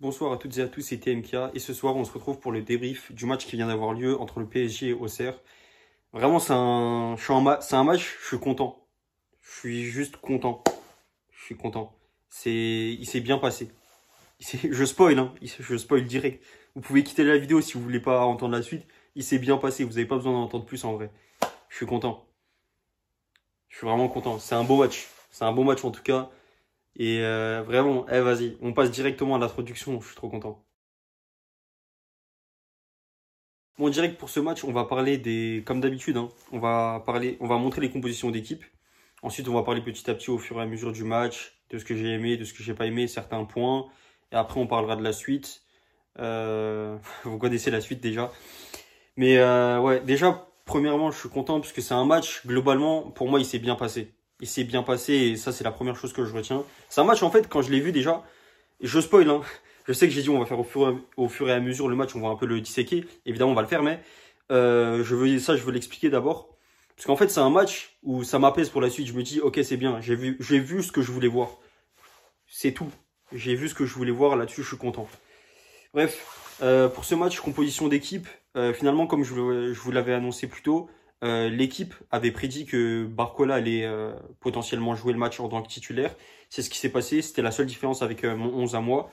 Bonsoir à toutes et à tous, c'est TMK et ce soir on se retrouve pour le débrief du match qui vient d'avoir lieu entre le PSG et Auxerre. Vraiment c'est un match, je suis content. Je suis juste content. Je suis content. Il s'est bien passé. Je spoil, hein. Je spoil direct. Vous pouvez quitter la vidéo si vous voulez pas entendre la suite. Il s'est bien passé, vous n'avez pas besoin d'en entendre plus en vrai. Je suis content. Je suis vraiment content. C'est un beau match. C'est un beau match en tout cas. Et vraiment, vas-y, on passe directement à l'introduction, je suis trop content. Bon, direct pour ce match, on va parler comme d'habitude, hein, on va montrer les compositions d'équipe. Ensuite, on va parler petit à petit au fur et à mesure du match, de ce que j'ai aimé, de ce que j'ai pas aimé, certains points. Et après, on parlera de la suite. Vous connaissez la suite déjà. Mais ouais, déjà, premièrement, je suis content parce que c'est un match, globalement, pour moi, il s'est bien passé. Il s'est bien passé et ça, c'est la première chose que je retiens. C'est un match, en fait, quand je l'ai vu déjà, et je spoil, hein. Je sais que j'ai dit on va faire au fur et à mesure le match, on va un peu le disséquer. Évidemment, on va le faire, mais je veux l'expliquer d'abord. Parce qu'en fait, c'est un match où ça m'apaise pour la suite. Je me dis, ok, c'est bien, j'ai vu ce que je voulais voir. C'est tout. J'ai vu ce que je voulais voir, là-dessus, je suis content. Bref, pour ce match, composition d'équipe, finalement, comme je vous l'avais annoncé plus tôt, l'équipe avait prédit que Barcola allait potentiellement jouer le match en tant que titulaire. C'est ce qui s'est passé. C'était la seule différence avec mon 11 à moi.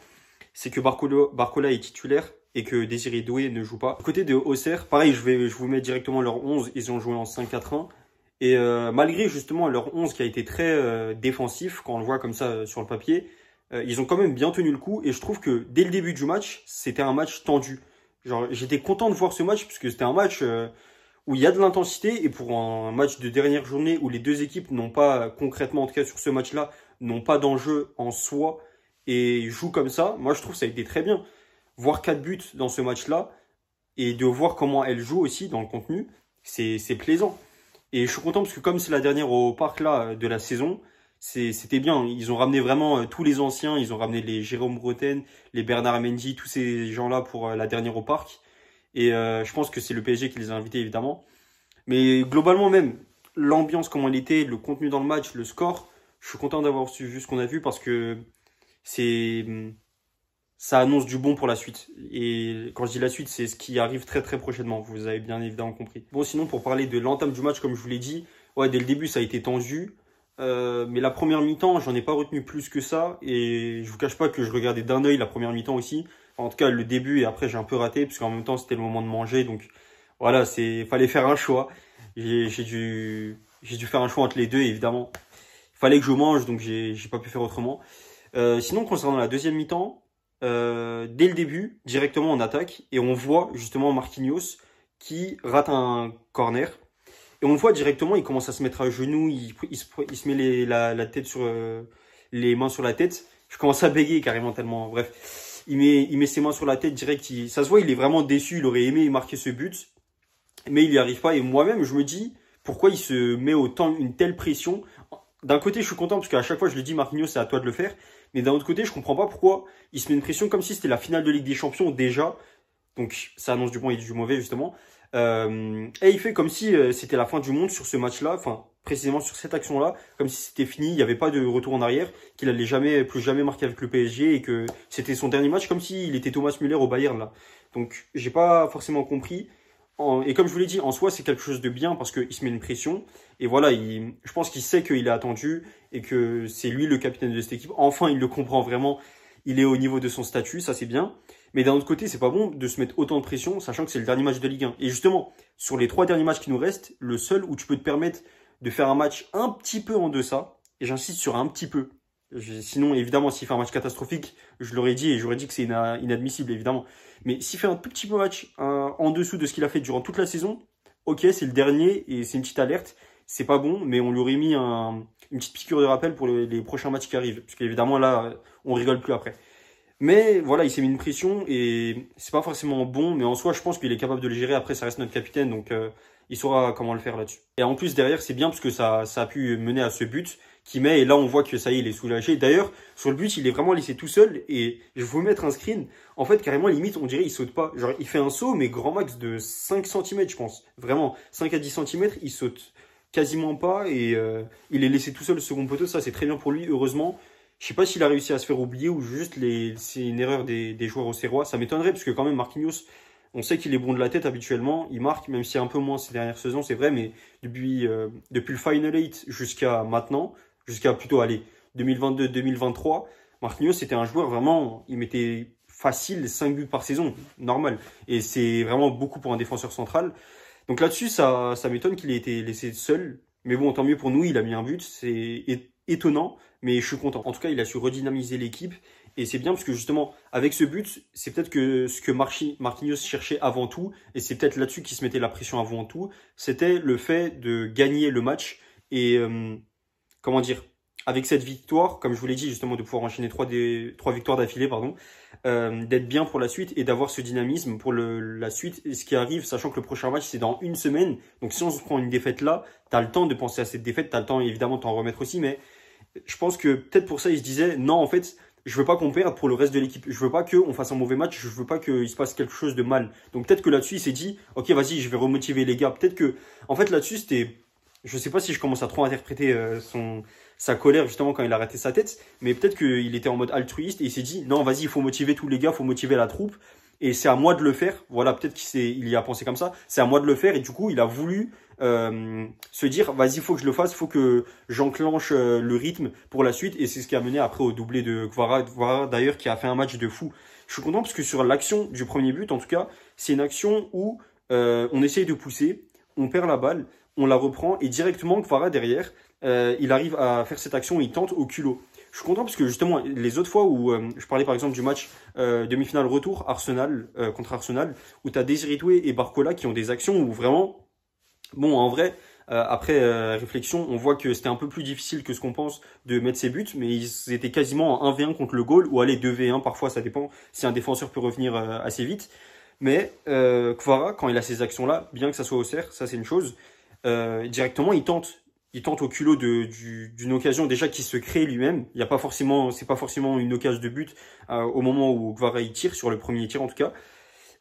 C'est que Barcola est titulaire et que Désiré Doué ne joue pas. Côté de Auxerre, pareil, je vous mets directement leur 11. Ils ont joué en 5-4-1. Et malgré justement leur 11 qui a été très défensif, quand on le voit comme ça sur le papier, ils ont quand même bien tenu le coup. Et je trouve que dès le début du match, c'était un match tendu. Genre, j'étais content de voir ce match puisque c'était un match où il y a de l'intensité. Et pour un match de dernière journée où les deux équipes n'ont pas, concrètement en tout cas sur ce match-là, n'ont pas d'enjeu en soi et jouent comme ça, moi je trouve que ça a été très bien. Voir 4 buts dans ce match-là et de voir comment elles jouent aussi dans le contenu, c'est plaisant. Et je suis content parce que comme c'est la dernière au parc là de la saison, c'était bien. Ils ont ramené vraiment tous les anciens, ils ont ramené les Jérôme Roten, les Bernard Mendy, tous ces gens-là pour la dernière au parc. Et je pense que c'est le PSG qui les a invités évidemment. Mais globalement même, l'ambiance comment elle était, le contenu dans le match, le score, je suis content d'avoir vu ce qu'on a vu parce que c'est ça annonce du bon pour la suite. Et quand je dis la suite, c'est ce qui arrive très très prochainement. Vous avez bien évidemment compris. Bon, sinon, pour parler de l'entame du match, comme je vous l'ai dit, ouais, dès le début, ça a été tendu. Mais la première mi-temps, j'en ai pas retenu plus que ça. Et je vous cache pas que je regardais d'un œil la première mi-temps aussi. Enfin, en tout cas, le début et après, j'ai un peu raté, parce qu'en même temps, c'était le moment de manger. Donc voilà, fallait faire un choix. J'ai dû faire un choix entre les deux, évidemment. Il fallait que je mange, donc j'ai pas pu faire autrement. Sinon, concernant la deuxième mi-temps, dès le début, directement on attaque et on voit justement Marquinhos qui rate un corner. Et on le voit directement, il commence à se mettre à genoux, il se met la tête sur les mains sur la tête. Je commence à bégayer carrément tellement. Bref, il met ses mains sur la tête direct. Ça se voit, il est vraiment déçu. Il aurait aimé marquer ce but, mais il n'y arrive pas. Et moi-même, je me dis pourquoi il se met autant une telle pression. D'un côté, je suis content parce qu'à chaque fois, je le dis, Marquinhos, c'est à toi de le faire. Mais d'un autre côté, je comprends pas pourquoi il se met une pression comme si c'était la finale de Ligue des Champions déjà. Donc, ça annonce du bon et du mauvais, justement. Et il fait comme si c'était la fin du monde sur ce match-là. Enfin, précisément sur cette action-là. Comme si c'était fini, il n'y avait pas de retour en arrière. Qu'il allait plus jamais marquer avec le PSG et que c'était son dernier match comme s'il était Thomas Müller au Bayern, là. Donc, j'ai pas forcément compris. Et comme je vous l'ai dit, en soi, c'est quelque chose de bien parce qu'il se met une pression. Et voilà, je pense qu'il sait qu'il est attendu et que c'est lui le capitaine de cette équipe. Enfin, il le comprend vraiment. Il est au niveau de son statut, ça c'est bien. Mais d'un autre côté, c'est pas bon de se mettre autant de pression, sachant que c'est le dernier match de Ligue 1. Et justement, sur les 3 derniers matchs qui nous restent, le seul où tu peux te permettre de faire un match un petit peu en deçà, et j'insiste sur un petit peu. Sinon, évidemment, s'il fait un match catastrophique, je l'aurais dit et j'aurais dit que c'est inadmissible, évidemment. Mais s'il fait un tout petit peu match en dessous de ce qu'il a fait durant toute la saison, ok, c'est le dernier et c'est une petite alerte. C'est pas bon, mais on lui aurait mis une petite piqûre de rappel pour les prochains matchs qui arrivent. Parce qu'évidemment, là, on rigole plus après. Mais voilà, il s'est mis une pression et c'est pas forcément bon. Mais en soi, je pense qu'il est capable de le gérer. Après, ça reste notre capitaine, donc il saura comment le faire là-dessus. Et en plus, derrière, c'est bien parce que ça a pu mener à ce but qui met. Et là, on voit que ça y est, il est soulagé. D'ailleurs, sur le but, il est vraiment laissé tout seul. Et je vais vous mettre un screen. En fait, carrément, limite, on dirait il saute pas. Genre, il fait un saut, mais grand max de 5 cm, je pense. Vraiment, 5 à 10 cm, il saute quasiment pas. Et il est laissé tout seul au second poteau. Ça, c'est très bien pour lui, heureusement. Je sais pas s'il a réussi à se faire oublier ou juste c'est une erreur des joueurs auxerrois. Ça m'étonnerait parce que quand même Marquinhos, on sait qu'il est bon de la tête habituellement. Il marque, même si un peu moins ces dernières saisons, c'est vrai. Mais depuis le Final 8 jusqu'à maintenant, jusqu'à plutôt, allez, 2022-2023, Marquinhos, c'était un joueur vraiment, il mettait facile 5 buts par saison, normal. Et c'est vraiment beaucoup pour un défenseur central. Donc là-dessus, ça m'étonne qu'il ait été laissé seul. Mais bon, tant mieux pour nous, il a mis un but. C'est étonnant, mais je suis content. En tout cas, il a su redynamiser l'équipe. Et c'est bien parce que justement, avec ce but, c'est peut-être que ce que Marquinhos cherchait avant tout, et c'est peut-être là-dessus qu'il se mettait la pression avant tout, c'était le fait de gagner le match. Et comment dire, avec cette victoire, comme je vous l'ai dit, justement, de pouvoir enchaîner trois victoires d'affilée, pardon, d'être bien pour la suite et d'avoir ce dynamisme pour la suite. Et ce qui arrive, sachant que le prochain match, c'est dans une semaine. Donc, si on se prend une défaite là, tu as le temps de penser à cette défaite, tu as le temps, évidemment, de t'en remettre aussi. Mais je pense que peut-être pour ça, il se disait, non, en fait, je veux pas qu'on perde pour le reste de l'équipe. Je veux pas qu'on fasse un mauvais match. Je veux pas qu'il se passe quelque chose de mal. Donc, peut-être que là-dessus, il s'est dit, ok, vas-y, je vais remotiver les gars. Peut-être que, en fait, là-dessus, c'était, je sais pas si je commence à trop interpréter sa colère justement quand il a raté sa tête, mais peut-être qu'il était en mode altruiste et il s'est dit non, vas-y, il faut motiver tous les gars, il faut motiver la troupe et c'est à moi de le faire. Voilà, peut-être il y a pensé comme ça, c'est à moi de le faire et du coup il a voulu se dire vas-y, il faut que je le fasse, il faut que j'enclenche le rythme pour la suite et c'est ce qui a mené après au doublé de Kvara d'ailleurs qui a fait un match de fou. Je suis content parce que sur l'action du premier but en tout cas, c'est une action où on essaye de pousser, on perd la balle, on la reprend et directement Kvara derrière il arrive à faire cette action, il tente au culot. Je suis content parce que justement, les autres fois où je parlais par exemple du match demi-finale retour Arsenal contre Arsenal, où tu as Désiré Doué et Barcola qui ont des actions où vraiment, bon en vrai, après réflexion, on voit que c'était un peu plus difficile que ce qu'on pense de mettre ses buts, mais ils étaient quasiment en 1v1 contre le goal, ou allez 2v1 parfois, ça dépend si un défenseur peut revenir assez vite. Mais Kvara, quand il a ces actions-là, bien que ça soit au cerf, ça c'est une chose, directement il tente. Il tente au culot d'une occasion déjà qui se crée lui-même. Il y a pas forcément, c'est pas forcément une occasion de but au moment où Kvara il tire sur le premier tir en tout cas.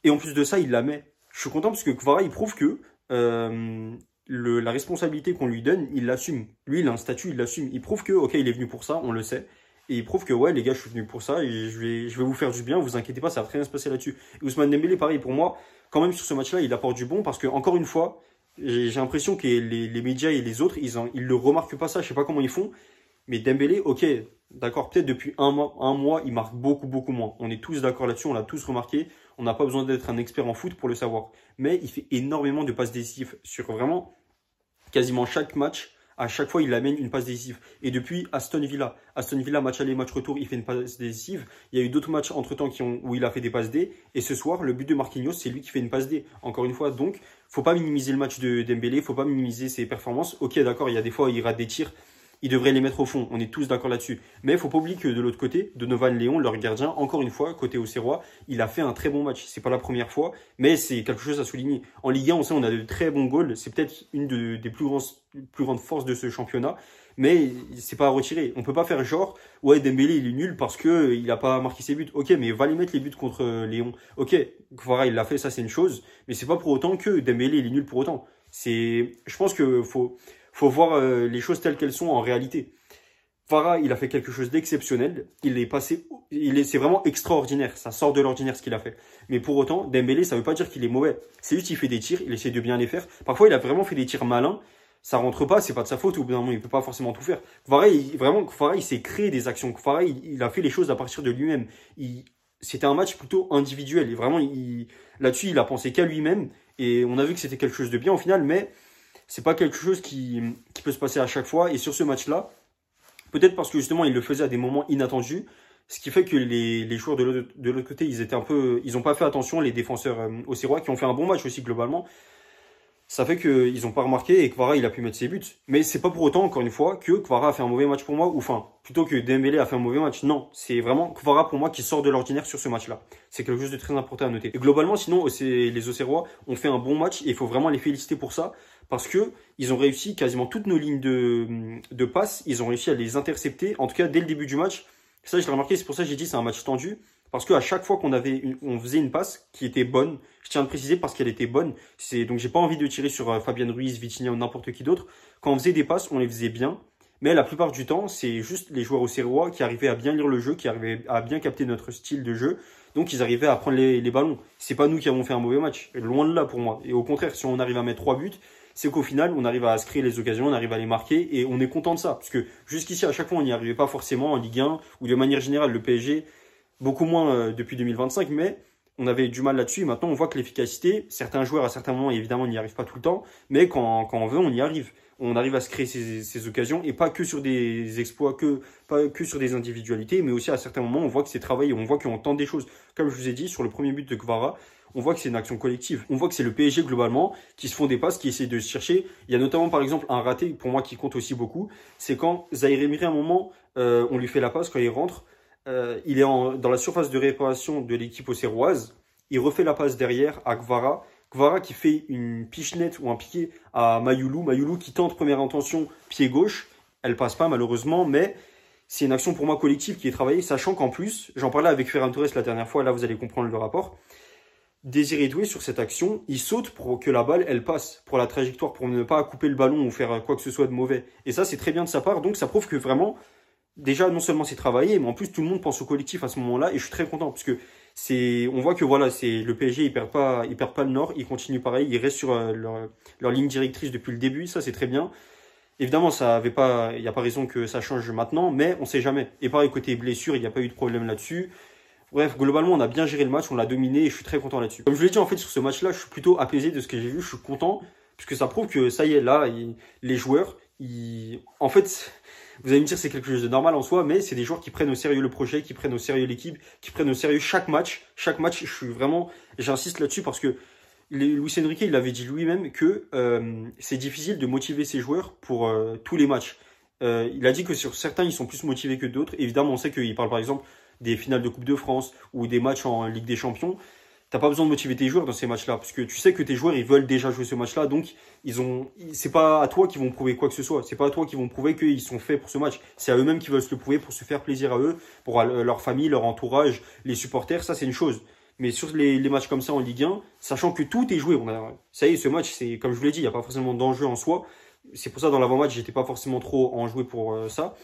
Et en plus de ça, il la met. Je suis content parce que Kvara il prouve que la responsabilité qu'on lui donne, il l'assume. Lui, il a un statut, il l'assume. Il prouve que ok, il est venu pour ça, on le sait. Et il prouve que ouais les gars, je suis venu pour ça et je vais vous faire du bien. Vous inquiétez pas, ça va très bien se passer là-dessus. Et Ousmane Dembélé, pareil pour moi. Quand même sur ce match-là, il apporte du bon parce que encore une fois. J'ai l'impression que les médias et les autres, ils le remarquent pas ça. Je sais pas comment ils font. Mais Dembélé, ok, d'accord, peut-être depuis un mois, il marque beaucoup, beaucoup moins. On est tous d'accord là-dessus, on l'a tous remarqué. On n'a pas besoin d'être un expert en foot pour le savoir. Mais il fait énormément de passes décisives sur vraiment quasiment chaque match. À chaque fois, il amène une passe décisive. Et depuis Aston Villa, match aller, match retour, il fait une passe décisive. Il y a eu d'autres matchs entre-temps où il a fait des passes D. Et ce soir, le but de Marquinhos, c'est lui qui fait une passe D. Encore une fois, donc, faut pas minimiser le match de Dembélé, faut pas minimiser ses performances. Ok, d'accord, il y a des fois, il rate des tirs. Il devrait les mettre au fond. On est tous d'accord là-dessus. Mais il faut pas oublier que de l'autre côté, Donovan Léon, leur gardien, encore une fois, côté Auxerrois, il a fait un très bon match. C'est pas la première fois, mais c'est quelque chose à souligner. En Ligue 1, on sait, on a de très bons goals. C'est peut-être une des plus grandes forces de ce championnat. Mais c'est pas à retirer. On peut pas faire genre, ouais, Dembélé, il est nul parce que il a pas marqué ses buts. Ok, mais va les mettre les buts contre Léon. Ok, Kvara, il l'a fait, ça c'est une chose. Mais c'est pas pour autant que Dembélé, il est nul pour autant. Je pense que faut voir les choses telles qu'elles sont en réalité. Kvara, il a fait quelque chose d'exceptionnel. C'est vraiment extraordinaire. Ça sort de l'ordinaire ce qu'il a fait. Mais pour autant, Dembélé, ça veut pas dire qu'il est mauvais. C'est juste qu'il fait des tirs, il essaie de bien les faire. Parfois, il a vraiment fait des tirs malins. Ça rentre pas, c'est pas de sa faute. Au bout d'un moment, il peut pas forcément tout faire. Kvara, il s'est créé des actions. Kvara, il a fait les choses à partir de lui-même. C'était un match plutôt individuel. Et vraiment, là-dessus, il a pensé qu'à lui-même. Et on a vu que c'était quelque chose de bien au final, mais c'est pas quelque chose qui peut se passer à chaque fois. Et sur ce match-là, peut-être parce que justement, il le faisait à des moments inattendus, ce qui fait que les joueurs de l'autre côté, ils ont pas fait attention, les défenseurs auxerrois, qui ont fait un bon match aussi globalement. Ça fait qu'ils n'ont pas remarqué et Kvara, il a pu mettre ses buts. Mais c'est pas pour autant, encore une fois, que Kvara a fait un mauvais match pour moi, ou enfin, plutôt que Dembélé a fait un mauvais match. Non, c'est vraiment Kvara pour moi qui sort de l'ordinaire sur ce match-là. C'est quelque chose de très important à noter. Et globalement, sinon, les Auxerrois ont fait un bon match et il faut vraiment les féliciter pour ça. Parce que ils ont réussi quasiment toutes nos lignes de passe, ils ont réussi à les intercepter, en tout cas dès le début du match. Ça, je l'ai remarqué, c'est pour ça que j'ai dit c'est un match tendu. Parce qu'à chaque fois on faisait une passe qui était bonne, je tiens à le préciser parce qu'elle était bonne. Donc j'ai pas envie de tirer sur Fabien Ruiz, Vitinha ou n'importe qui d'autre. Quand on faisait des passes, on les faisait bien. Mais la plupart du temps, c'est juste les joueurs auxerrois qui arrivaient à bien lire le jeu, qui arrivaient à bien capter notre style de jeu. Donc, ils arrivaient à prendre les ballons. C'est pas nous qui avons fait un mauvais match. Loin de là pour moi. Et au contraire, si on arrive à mettre 3 buts, c'est qu'au final, on arrive à se créer les occasions, on arrive à les marquer et on est content de ça. Parce que jusqu'ici, à chaque fois, on n'y arrivait pas forcément en Ligue 1 ou de manière générale, le PSG, beaucoup moins depuis 2025, mais on avait du mal là-dessus. Et maintenant, on voit que l'efficacité, certains joueurs à certains moments, évidemment, n'y arrivent pas tout le temps, mais quand on veut, on y arrive. On arrive à se créer ces occasions et pas que sur des exploits, pas que sur des individualités, mais aussi à certains moments, on voit que c'est travaillé, on voit qu'on tente des choses. Comme je vous ai dit, sur le premier but de Kvara, on voit que c'est une action collective. On voit que c'est le PSG globalement qui se font des passes, qui essaient de se chercher. Il y a notamment par exemple un raté, pour moi qui compte aussi beaucoup, c'est quand Zaïre Emery à un moment, on lui fait la passe, quand il rentre, il est dans la surface de réparation de l'équipe auxerroise, il refait la passe derrière à Kvara. Kvara qui fait une pichenette ou un piqué à Mayoulou. Mayoulou qui tente première intention, pied gauche. Elle passe pas malheureusement, mais c'est une action pour moi collective qui est travaillée, sachant qu'en plus, j'en parlais avec Ferran Torres la dernière fois, là vous allez comprendre le rapport. Désiré Doué sur cette action, il saute pour que la balle elle passe, pour la trajectoire, pour ne pas couper le ballon ou faire quoi que ce soit de mauvais. Et ça c'est très bien de sa part, donc ça prouve que vraiment, déjà non seulement c'est travaillé, mais en plus tout le monde pense au collectif à ce moment-là, et je suis très content parce que on voit que voilà, c'est le PSG, ils perdent pas le nord, ils continuent pareil, ils restent sur leur ligne directrice depuis le début, ça c'est très bien. Évidemment, il n'y a pas raison que ça change maintenant, mais on sait jamais. Et pareil, côté blessure, il n'y a pas eu de problème là-dessus. Bref, globalement, on a bien géré le match, on l'a dominé et je suis très content là-dessus. Comme je l'ai dit, en fait, sur ce match-là, je suis plutôt apaisé de ce que j'ai vu, je suis content, puisque ça prouve que ça y est, là, les joueurs, en fait, vous allez me dire c'est quelque chose de normal en soi, mais c'est des joueurs qui prennent au sérieux le projet, qui prennent au sérieux l'équipe, qui prennent au sérieux chaque match. Chaque match, j'insiste là-dessus parce que Luis Enrique, il avait dit lui-même que c'est difficile de motiver ses joueurs pour tous les matchs. Il a dit que sur certains, ils sont plus motivés que d'autres. Évidemment, on sait qu'il parle par exemple des finales de Coupe de France ou des matchs en Ligue des Champions. T'as pas besoin de motiver tes joueurs dans ces matchs-là, parce que tu sais que tes joueurs, ils veulent déjà jouer ce match-là, donc c'est pas à toi qu'ils vont prouver quoi que ce soit. C'est pas à toi qu'ils vont prouver qu'ils sont faits pour ce match. C'est à eux-mêmes qu'ils veulent se le prouver pour se faire plaisir à eux, pour leur famille, leur entourage, les supporters. Ça, c'est une chose. Mais sur les matchs comme ça en Ligue 1, sachant que tout est joué, ça y est, ce match, c'est comme je vous l'ai dit, il n'y a pas forcément d'enjeu en soi. C'est pour ça, dans l'avant-match, j'étais pas forcément trop enjoué pour ça.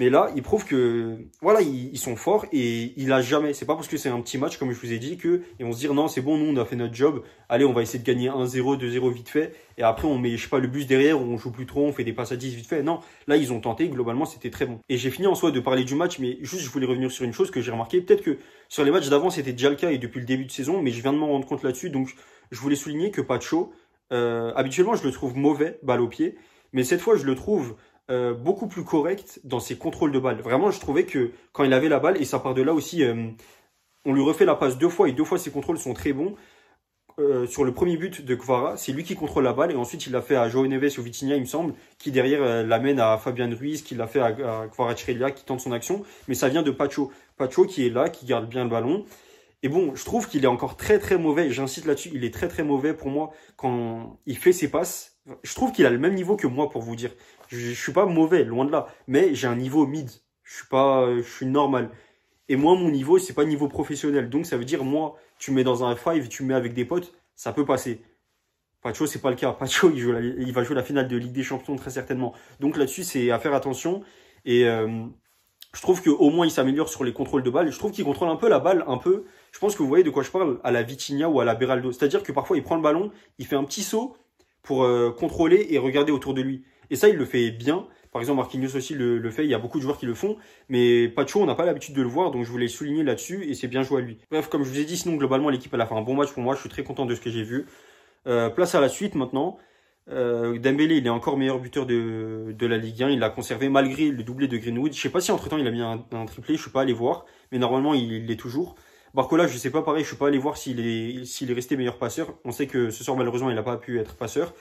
Mais là, il prouve que, voilà, ils sont forts et il a jamais. C'est pas parce que c'est un petit match, comme je vous ai dit, ils vont se dire non, c'est bon, nous, on a fait notre job. Allez, on va essayer de gagner 1-0, 2-0 vite fait. Et après, on met, je sais pas, le bus derrière, on joue plus trop, on fait des passes à 10 vite fait. Non, là, ils ont tenté. Globalement, c'était très bon. Et j'ai fini en soi de parler du match, mais juste, je voulais revenir sur une chose que j'ai remarqué. Peut-être que sur les matchs d'avant, c'était déjà le cas et depuis le début de saison, mais je viens de m'en rendre compte là-dessus. Donc, je voulais souligner que Pacho, habituellement, je le trouve mauvais, balle au pied. Mais cette fois, je le trouve beaucoup plus correct dans ses contrôles de balle. Vraiment, je trouvais que quand il avait la balle, et ça part de là aussi, on lui refait la passe 2 fois, et 2 fois ses contrôles sont très bons. Sur le premier but de Kvara, c'est lui qui contrôle la balle, et ensuite il l'a fait à João Neves ou Vitinha, il me semble, qui derrière l'amène à Fabian Ruiz, qui l'a fait à Kvaratskhelia, qui tente son action, mais ça vient de Pacho. Pacho qui est là, qui garde bien le ballon. Et bon, je trouve qu'il est encore très très mauvais, j'insiste là-dessus, il est très très mauvais pour moi quand il fait ses passes. Je trouve qu'il a le même niveau que moi, pour vous dire. Je suis pas mauvais, loin de là, mais j'ai un niveau mid. Je suis normal. Et moi, mon niveau, c'est pas niveau professionnel. Donc ça veut dire, moi, tu me mets dans un F5, tu me mets avec des potes, ça peut passer. Pacho, c'est pas le cas. Pacho, il va jouer la finale de Ligue des Champions très certainement. Donc là-dessus, c'est à faire attention. Et je trouve qu'au moins, il s'améliore sur les contrôles de balle. Je trouve qu'il contrôle un peu la balle, un peu. Je pense que vous voyez de quoi je parle, à la Vitinha ou à la Beraldo. C'est-à-dire que parfois, il prend le ballon, il fait un petit saut pour contrôler et regarder autour de lui. Et ça, il le fait bien. Par exemple, Marquinhos aussi le fait. Il y a beaucoup de joueurs qui le font. Mais Pacho, on n'a pas l'habitude de le voir. Donc, je voulais souligner là-dessus. Et c'est bien joué à lui. Bref, comme je vous ai dit, sinon, globalement, l'équipe, elle a fait un bon match pour moi. Je suis très content de ce que j'ai vu. Place à la suite maintenant. Dembélé, il est encore meilleur buteur de la Ligue 1. Il l'a conservé malgré le doublé de Greenwood. Je sais pas si entre-temps, il a mis un triplé. Je suis pas allé voir. Mais normalement, il l'est toujours. Barcola, je sais pas, pareil. Je suis pas allé voir s'il est resté meilleur passeur. On sait que ce soir, malheureusement, il n'a pas pu être passeur.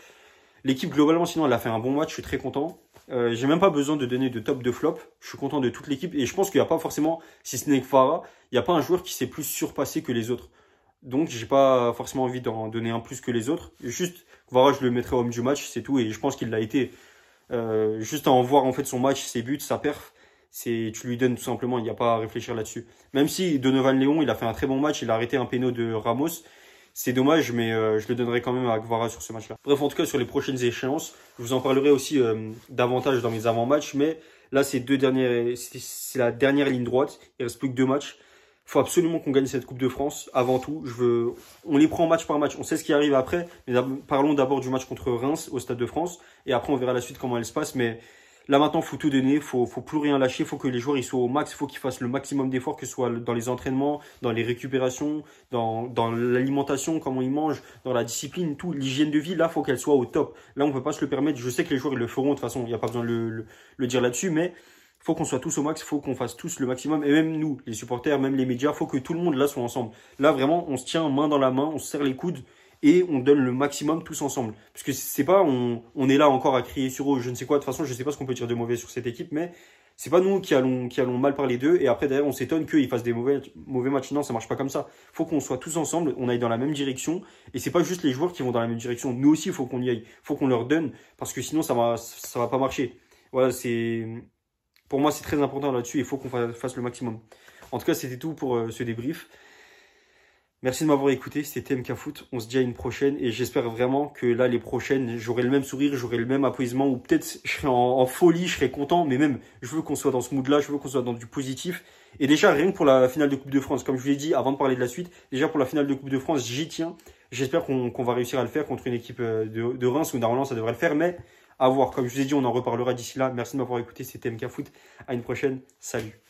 L'équipe, globalement, sinon, elle a fait un bon match. Je suis très content. J'ai même pas besoin de donner de top de flop. Je suis content de toute l'équipe. Et je pense qu'il n'y a pas forcément, si ce n'est que Farah, il n'y a pas un joueur qui s'est plus surpassé que les autres. Donc, j'ai pas forcément envie d'en donner un plus que les autres. Juste, Farah, je le mettrai homme du match, c'est tout. Et je pense qu'il l'a été. Juste à en voir, en fait, son match, ses buts, sa perf. Tu lui donnes tout simplement. Il n'y a pas à réfléchir là-dessus. Même si Donovan Léon, il a fait un très bon match. Il a arrêté un péno de Ramos. C'est dommage, mais je le donnerai quand même à Guevara sur ce match-là. Bref, en tout cas, sur les prochaines échéances, je vous en parlerai aussi davantage dans mes avant-matchs. Mais là, c'est la dernière ligne droite. Il reste plus que 2 matchs. Il faut absolument qu'on gagne cette Coupe de France. Avant tout, on les prend match par match. On sait ce qui arrive après. Mais parlons d'abord du match contre Reims au Stade de France. Et après, on verra la suite comment elle se passe. Mais là, maintenant, il faut tout donner. Faut plus rien lâcher. Il faut que les joueurs ils soient au max. Il faut qu'ils fassent le maximum d'efforts, que ce soit dans les entraînements, dans les récupérations, dans l'alimentation, comment ils mangent, dans la discipline, tout. L'hygiène de vie, là, il faut qu'elle soit au top. Là, on peut pas se le permettre. Je sais que les joueurs, ils le feront. De toute façon, il n'y a pas besoin de le dire là-dessus. Mais faut qu'on soit tous au max, faut qu'on fasse tous le maximum. Et même nous, les supporters, même les médias, faut que tout le monde là soit ensemble. Là, vraiment, on se tient main dans la main, on se serre les coudes et on donne le maximum tous ensemble. Parce que c'est pas, on est là encore à crier sur eux, je ne sais quoi. De toute façon, je sais pas ce qu'on peut dire de mauvais sur cette équipe, mais c'est pas nous qui allons mal parler d'eux. Et après, derrière, on s'étonne qu'ils fassent des mauvais matchs. Non, ça marche pas comme ça. Faut qu'on soit tous ensemble, on aille dans la même direction. Et c'est pas juste les joueurs qui vont dans la même direction. Nous aussi, il faut qu'on y aille. Faut qu'on leur donne, parce que sinon, ça va pas marcher. Voilà, pour moi, c'est très important là-dessus. Il faut qu'on fasse le maximum. En tout cas, c'était tout pour ce débrief. Merci de m'avoir écouté. C'était TMK Foot. On se dit à une prochaine. Et j'espère vraiment que là, les prochaines, j'aurai le même sourire, j'aurai le même apaisement. Ou peut-être je serai en folie, je serai content. Mais même, je veux qu'on soit dans ce mood-là. Je veux qu'on soit dans du positif. Et déjà, rien que pour la finale de Coupe de France, comme je vous l'ai dit avant de parler de la suite, déjà pour la finale de Coupe de France, j'y tiens. J'espère qu'on va réussir à le faire contre une équipe de Reims, où normalement, ça devrait le faire. Mais à voir. Comme je vous ai dit, on en reparlera d'ici là. Merci de m'avoir écouté. C'était TMK Foot. À une prochaine. Salut.